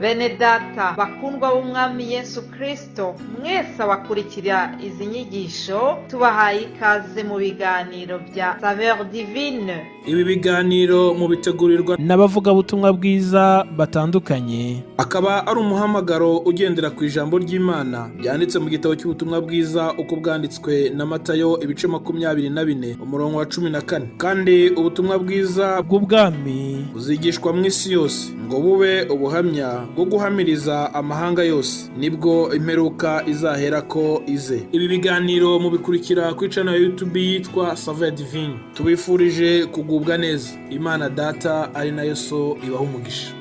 Bene data bakundwa b'umwami Yesu Kristo, mwese abakurikira izi nyigisho tubahaye ikaze mu biganiro bya Saveur Divine. Ibi biganiro mu bitegurirwa n'abavugabutumwa bwiza batandukanye, akaba ari umuhamagaro ugendera ku ijambo ry'Imana byanditse mu gitabo cy'ubutumwa bwiza uko bwanditswe na Matayo ibice 24 umurongo wa 14. Kandi ubutumwa bwiza bw'ubwami buzigishwa mu isi yose ngo bube ubuhamya bwo guhamiriza amahanga yose, nibwo imperuka izahera ko ize. Ibi biganiro mubikurikira ku channel ya YouTube yitwa Saveur Divine. Tubifurije kugubwa neza. Imana Data ari nayo So ibaho umugisha.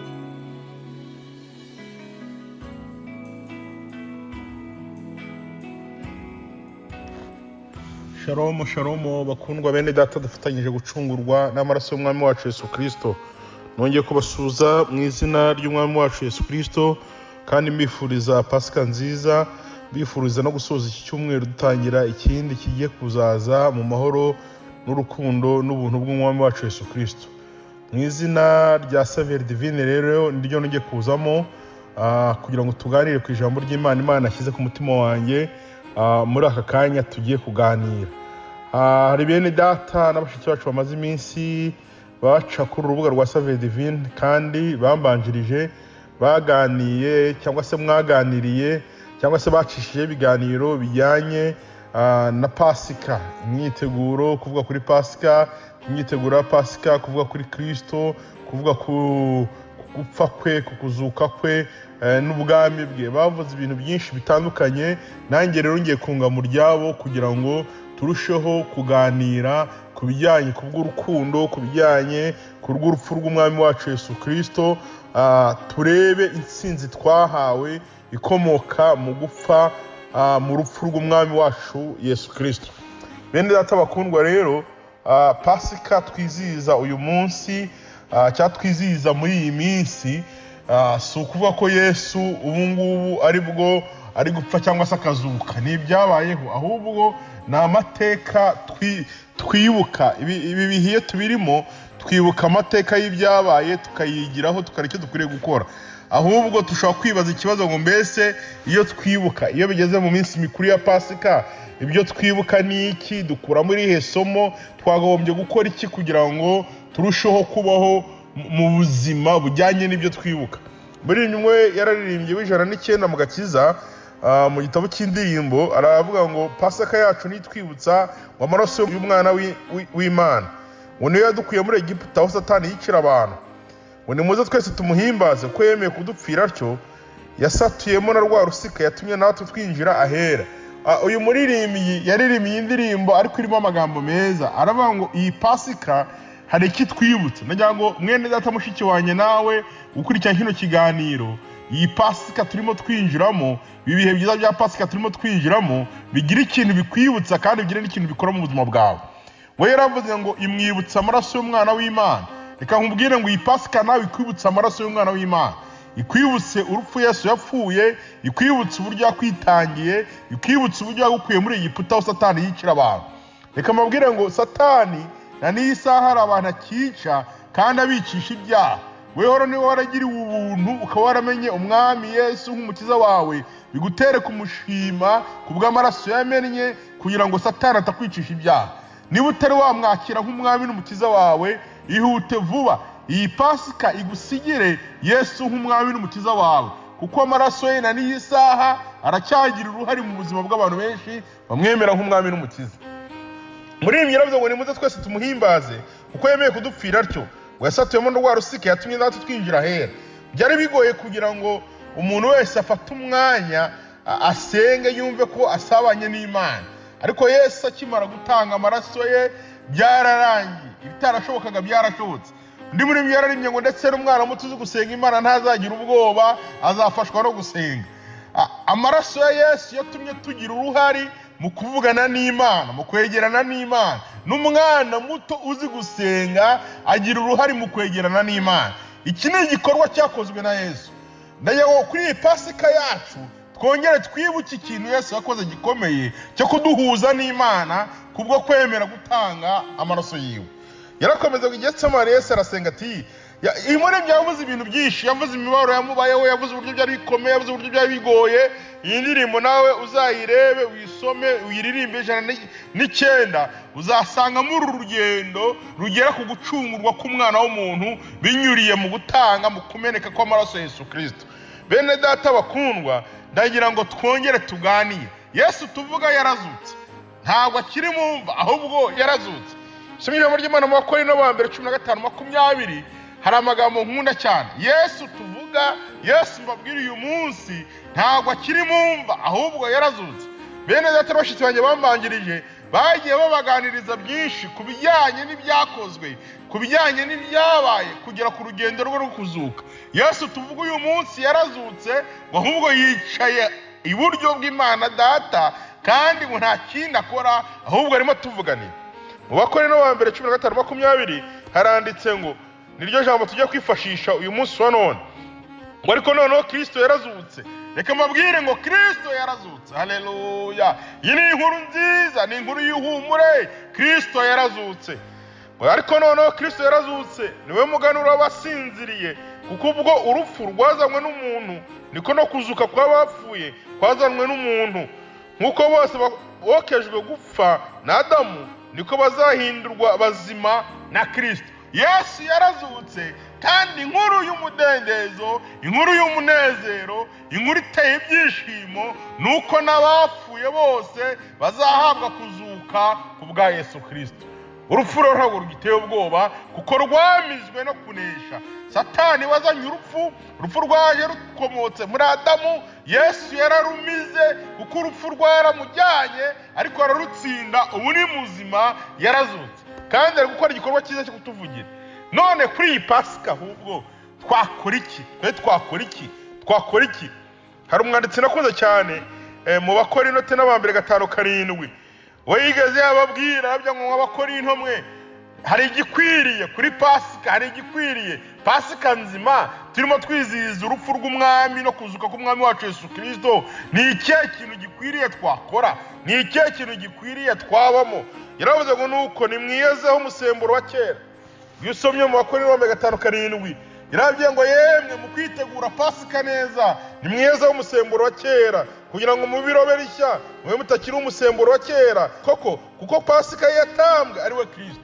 Shalom shalom bakundwa bene data, dufatanyije gucungurwa n'amaraso y'umwami wacu Yesu Kristo. Nongeye kubasuza mu izina ry'umwami wacu Yesu Kristo, kandi mbifuriza Pasika nziza, mbifuriza no gusoza iki cyumweru dutangira ikindi kigiye kuzaza mu mahoro n'urukundo n'ubuntu bw'umwami wacu Yesu Kristo. Mu izina rya Saveur Divine rero niryo nongeye kuzamo kugira ngo tuganire ku ijambo ry'Imana Imana yashyize ku mutima wanjye muri aka kanya tugiye kuganira. Hari bene data n'abashiki bacu bamaze iminsi baca kuri urubuga rwa Saveur Divine kandi bambanjirije baganiye cyangwa se mwaganiriye cyangwa se bacishije ibiganiro bijyanye na Pasika, imyiteguro, kuvuga kuri Pasika, imyiteguro ya Pasika, kuvuga kuri Kristo, kuvuga ku gupfa kwe, kukuzuka kwe n'ubwami bwe. Bavuze ibintu byinshi bitandukanye, nanjye rero ngiye kunga mu ryabo kugira ngo turusheho kuganira ku bijyanye kubw'urukundo, ku bijyanye ku rw'urupfu rw'umwami wacu Yesu Kristo, turebe intsinzi twahawe ikomoka mu gupfa mu rupfu rw'umwami wacu Yesu Kristo. Bene data bakundwa rero, Pasika twizihiza uyu munsi cyangwa twizihiza muri iyi minsi, si ukuvuga ko Yesu ubu ngubu aribwo ari gupfa cyangwa se akazuka, ni ibyabayeho, ahubwo ni amateka twibuka. Ibi bihiye tubirimo twibuka amateka y'ibyabaye, tukayigiraho, tukari icyo dukwiriye gukora. Ahubwo tushobora kwibaza ikibazo ngo mbese iyo twibuka, iyo bigeze mu minsi mikuru ya Pasika, ibyo twibuka ni iki? Dukura muri irihe somo? Twakagombye gukora iki kugira ngo turusheho kubaho mu buzima bujyanye n'ibyo twibuka? Muri nimwe yararirimbye w'109 mu Gakiza, mu gitabo cy'indirimbo aravuga ngo Pasika yacu nitwibutsa amaraso y'umwana w'Imana, ngo niyo yadukuye muri Egiputa aho Satani yicira abantu, ngo nimuze twese tumuhimbaze ko yemeye kudupfira atyo, yasatuyemo na rwa rusika yatumye natwe twinjira ahera. Uyu muririmbyi yaririmbye indirimbo ariko irimo amagambo meza, aravuga ngo iyi Pasika hari iki twibutse. Nagira ngo mwene data mushiki wanjye nawe ukurikira kino kiganiro, iyi Pasika turimo twinjiramo, ibihe byiza bya Pasika turimo twinjiramo, bigira ikintu bikwibutsa kandi bigira n'ikintu bikora mu buzima bwawe. We yaravuze ngo imwibutsa amaraso y'umwana w'Imana. Reka nkubwire ngo iyi Pasika nawe ikwibutsa amaraso y'umwana w'Imana, ikwibutse urupfu Yesu yapfuye, ikwibutse uburyo yakwitangiye, ikwibutse uburyo yagukuye muri Egiputa aho Satani yicira abantu. Reka mbabwire ngo Satani na n'iyi saha hari abantu akica kandi abicisha ibyaha. Weho niwe waragiriwe ubuntu ukaba waramenye umwami Yesu nk'umukiza wawe, bigutere kumushima kubw'amaraso yamennye kugira ngo Satani atakwicisha ibyaha. Niba utari wamwakira nk'umwami n'umukiza wawe, ihute vuba, iyi Pasika igusigire Yesu nk'umwami n'umukiza wawe, kuko amaraso ye na n'iyi saha aracyagira uruhare mu buzima bw'abantu benshi bamwemera nk'umwami n'umukiza. Muri iyi yaravuze ngo nimuze twese tumuhimbaze kuko yemeye kudupfira atyo, ngo yasatuyemo rwa rusika yatumye natwe twinjira ahera. Byari bigoye kugira ngo umuntu wese afate umwanya asenge yumve ko asabanye n'Imana, ariko Yesu akimara gutanga amaraso ye byararangiye, ibitarashobokaga byarashobotse. Ndi muri byo yararimbye ngo ndetse n'umwana muto uzi gusenga Imana ntazagira ubwoba, azafashwa no gusenga. Amaraso ya Yesu yatumye tugira uruhari mu kuvugana n'Imana, mu kwegerana n'Imana. N'umwana muto uzi gusenga agira uruhari mu kwegerana n'Imana. Iki ni igikorwa cyakozwe na Yesu. Ndagira ngo kuri iyi Pasika yacu twongere twibuke ikintu Yesu yakoze gikomeye cyo kuduhuza n'Imana kubwo kwemera gutanga amaraso yiwe. Yarakomeza ngo Getsemane Yesu arasenga ati Umuremyi yavuze ibintu byinshi, yavuze imibabaro yamubayeho, yavuze uburyo byari bikomeye, yavuze uburyo byari bigoye. Iyi ndirimbo nawe uzayirebe, uyisome, uyiririmbe 109, uzasanga muri uru rugendo rugera ku gucungurwa k'umwana w'umuntu binyuriye mu gutanga, mu kumeneka kw'amaraso ya Yesu Kristo. Bene data bakundwa, ndagira ngo twongere tuganire. Yesu tuvuga yarazutse, ntabwo akiri mu mva, ahubwo yarazutse. Somye ijambo ry'Imana mu Bakorinto ba mbere 15:20, hari amagambo nkunda cyane. Yesu tuvuga, Yesu mbabwira uyu munsi, ntabwo akiri mu mva, ahubwo yarazutse. Bene data bashitsi banjye bambanjirije bagiye babaganiriza byinshi ku bijyanye n'ibyakozwe, ku bijyanye n'ibyabaye kugera ku rugendo rwo kuzuka. Yesu tuvuga uyu munsi yarazutse, ahubwo yicaye iburyo bw'Imana Data, kandi ngo nta kindi akora, ahubwo arimo tuvuganira. Mu Bakorinto ba mbere 15:20 haranditse ngo, niryo jambo tujya kwifashisha uyu munsi wa none, ngo ariko noneho Kristo yarazutse. Reka mbabwire ngo Kristo yarazutse. Haleluya! Iyi ni inkuru nziza, ni inkuru y'ihumure. Kristo yarazutse. Ariko noneho Kristo yarazutse, niwe muganura w'abasinziriye, kuko ubwo urupfu rwazanywe n'umuntu, niko no kuzuka kw'abapfuye kwazanywe n'umuntu. Nkuko bose bokejwe gupfa na Adamu, niko bazahindurwa bazima na Kristo. Yesu yarazutse, kandi inkuru y'umudendezo, inkuru y'umunezero, inkuru iteye ibyishimo, nuko n'abapfuye bose bazahabwa kuzuka ku bwa Yesu Kristo. Urupfu ntabwo rugiteye ubwoba, kuko rwamizwe no kunesha. Satani wazanye urupfu rwaje rukomotse muri Adamu. Yesu yararumize, kuko urupfu rwaramujyanye, ariko ararutsinda, ubu ni muzima, yarazutse, kandi ari gukora igikorwa cyiza cyo kutuvugira. None kuri iyi Pasika ahubwo twakora iki? Twakora iki? Hari umwanditsi nakunze cyane mu Bakorinto ba mbere 5:7, we yigeze yababwira abya ngo Abakorinto mwe, hari igikwiriye kuri Pasika, hari igikwiriye. Pasika nzima turimo twizihiza urupfu rw'umwami no kuzuka k'umwami wacu Yesu Kristo. Ni ikihe kintu gikwiriye twakora? Ni ikihe kintu gikwiriye twabamo? Yaravuze ngo nuko nimwiyezeho umusemburo wa kera. Iyo usomye mu Bakorinto 5:7, yarabwiye ngo yemwe mu kwitegura Pasika neza, nimwiyezeho umusemburo wa kera, kugira ngo mubirobe rishya, mwe mutakiri umusemburo wa kera koko, kuko Pasika yatambwe ari we Kristo.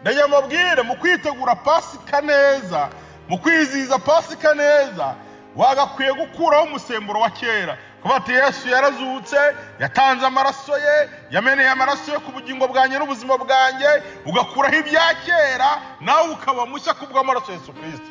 Ndayamabwire, mu kwitegura Pasika neza, mu kwizihiza Pasika neza, wagakwiye gukuraho umusemburo wa kera. Kubati Yesu yarazutse, yatanze amaraso ye, yameneye amaraso ye ku bugingo bwanjye n'ubuzima bwanjye, ugakuraho ibya kera, nawe ukaba mushya kubw'amaraso Yesu Kristo.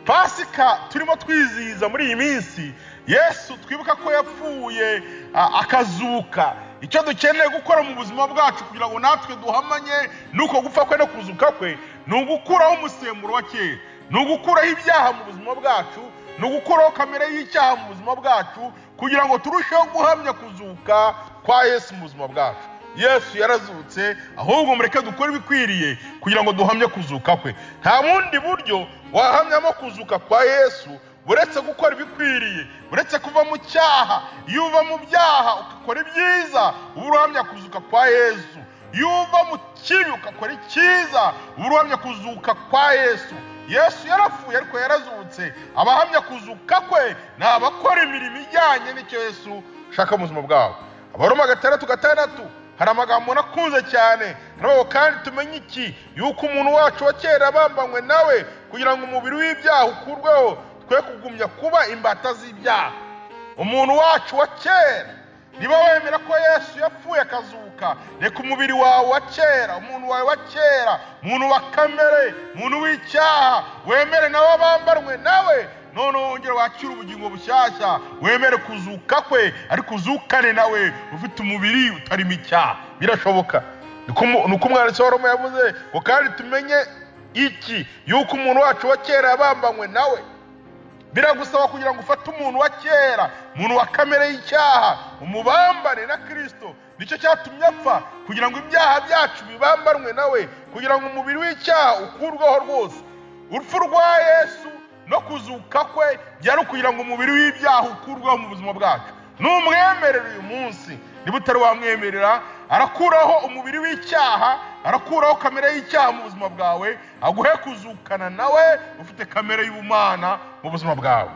Pasika turimo twizihiza muri iyi minsi, Yesu twibuka ko yapfuye akazuka. Icyo dukeneye gukora mu buzima bwacu kugira ngo natwe duhamanye nuko gupfa kwe no kuzuka kwe, ni ugukuraho umusemburo wa kera, ni ugukuraho ibyaha mu buzima bwacu, ni ugukuraho kamere y'icyaha mu buzima bwacu, kugira ngo turusheho guhamya kuzuka kwa Yesu mu buzima bwacu. Yesu yarazutse, ahubwo mureke dukore ibikwiriye kugira ngo duhamye kuzuka kwe. Nta bundi buryo wahamyamo kuzuka kwa Yesu buretse gukora ibikwiriye, buretse kuva mu cyaha. Iyo uva mu byaha ukakora ibyiza, ubuhamya kuzuka kwa Yesu. Iyo uva mu kibi ukakora icyiza, ubuhamya kuzuka kwa Yesu. Yesu yarapfuye ariko yarazutse. Abahamya kuzuka kwe ni abakora imirimo ijyanye n'icyo Yesu shaka mu buzima bwabo. Abaroma 6:6 hari amagambo nakunze cyane. Nabo kandi tumenye iki? Yuko umuntu wacu wa kera bambanywe nawe, kugira ngo umubiri w'ibyaha ukurweho, twe kugumya kuba imbata z'ibyaha. Umuntu wacu wa kera, niba wemera ko Yesu yapfuye akazuka, reka umubiri wawe wa kera, umuntu wawe wa kera, umuntu wa kamere, umuntu w'icyaha, wemere nawe bambarwe nawe, none wongere wakira ubugingo bushyashya, wemere kuzuka kwe, ariko uzukane nawe ufite umubiri utarimo icyaha. Birashoboka. Nuko umwanditsi wa Roma yavuze ngo kandi tumenye iki? Yuko umuntu wacu wa kera yabambanywe nawe. Biragusaba kugira ngo ufate umuntu wa kera, umuntu wa kamere y'icyaha, umubambane na Kristo. Nicyo cyatumye apfa, kugira ngo ibyaha byacu bibambanwe nawe, kugira ngo umubiri w'icyaha ukurweho rwose. Urupfu rwa Yesu no kuzuka kwe byari kugira ngo umubiri w'ibyaha ukurweho mu buzima bwacu. Numwemerera uyu munsi, niba utari wamwemerera, arakuraho umubiri w'icyaha, arakuraho kamere y'icyaha mu buzima bwawe, aguhe kuzukana nawe ufite kamere y'ubumana mu buzima bwawe.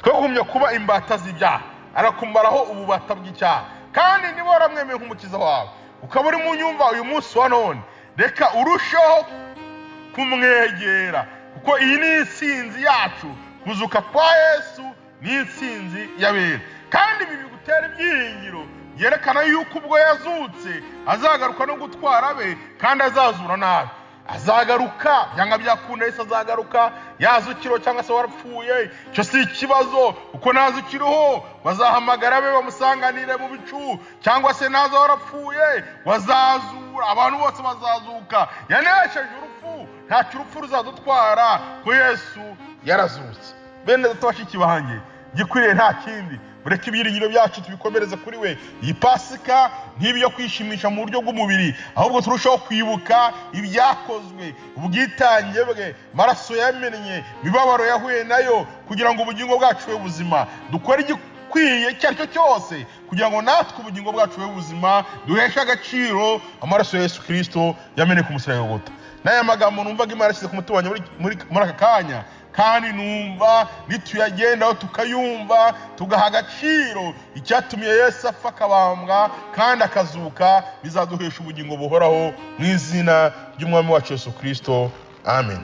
Twagumye kuba imbata z'ibyaha, arakumaraho ububata bw'icyaha, kandi niba waramwemeye nk'umukiza wawe ukaba uri mu nyumva uyu munsi wa none, reka urusheho kumwegera, kuko iyi ni intsinzi yacu. Kuzuka kwa Yesu ni intsinzi y'abera, kandi ibi bigutera ibyiringiro yerekana yuko ubwo yazutse azagaruka no gutwara be, kandi azazura nabi. Azagaruka byanga byakunda, Yesu azagaruka yazukiro cyangwa se warapfuye, cyo si ikibazo, uko nazukiriho bazahamagara be bamusanganire mu bicu, cyangwa se naza warapfuye wazazura, abantu bose bazazuka. Yanesheje urupfu, ntacyo urupfu ruzadutwara, ko Yesu yarazutse. Bene data bashiki banjye, gikwiriye nta kindi, bureke ibyiringiro byacu tubikomereze kuri we. Iyi Pasika ntibyo kwishimisha mu buryo bw'umubiri, ahubwo turushaho kwibuka ibyakozwe, ubwitange bwe, maraso yamennye, imibabaro yahuye nayo, kugira ngo ubugingo bwacu bube buzima. Dukore igikwiye icyo ari cyo cyose kugira ngo natwe ubugingo bwacu bube buzima, duheshe agaciro amaraso ya Yesu Kristo yameneye ku musaraba w'Igotha. N'aya magambo numvaga Imana yashyize ku mutima wanjye muri aka kanya, kandi numva nituyagendaho tukayumva, tugaha agaciro icyatumye Yesu apfa akabambwa kandi akazuka, bizaduhesha ubugingo buhoraho mu izina ry'Umwami wacu Yesu Kristo. Amen.